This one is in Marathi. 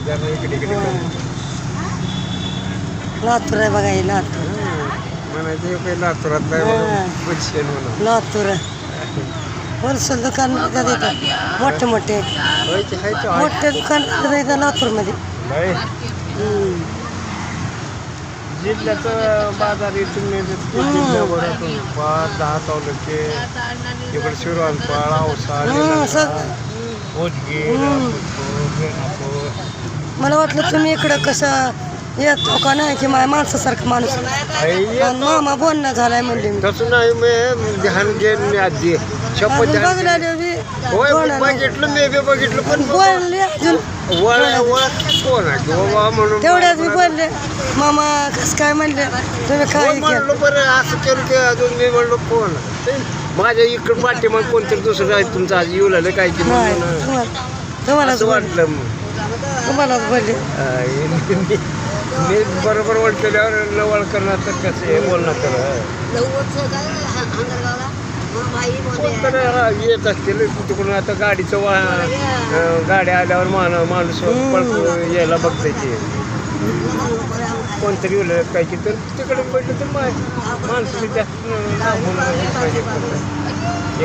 जरा इकडे इकडे लातूर आहे बघा हे लातूर म्हणायचं काही लातूरात शेण म्हणून लातूर होलसेल दुकान मोठे मोठे मोठे दुकान इथं लातूरमध्ये जिल्ह्याचं बाजार इथून जिल्ह्यावर 10 तालुके इकडे शिरवानपाळ औसा उदगीर रेणापूर. मला वाटलं तुम्ही इकडं कसं येतो का नाही की माझ्या माणसासारखं माणूस आणि मामा बोलणं झालाय म्हणले मी तसं नाही मी ध्यान घेईन मी आधी शपथ बघलेले होय बघितलं मी बी बघितलं पण बोलले अजून ओळख कोण आहे बाबा म्हणून तेवढ्याच मी बोलले मामा कसं काय म्हणले तुम्ही काय म्हणलो बरं असं केलं की अजून मी म्हणलो कोण माझ्या इकडं पाठीमाग कोणतरी दुसरं आहे तुमचं आज येऊ लागलं काय की तुम्हालाच वाटलं मग तुम्हालाच बोलले मी बरोबर ओळखल्यावर लवळ करणार तर कसं हे बोलणार तर कोणतरी येत असतील तिकडून आता गाडीचं गाड्या आल्यावर माणूस यायला बघता येते कोणतरी येऊ काय की तर तिकडे पडलं तर माणसं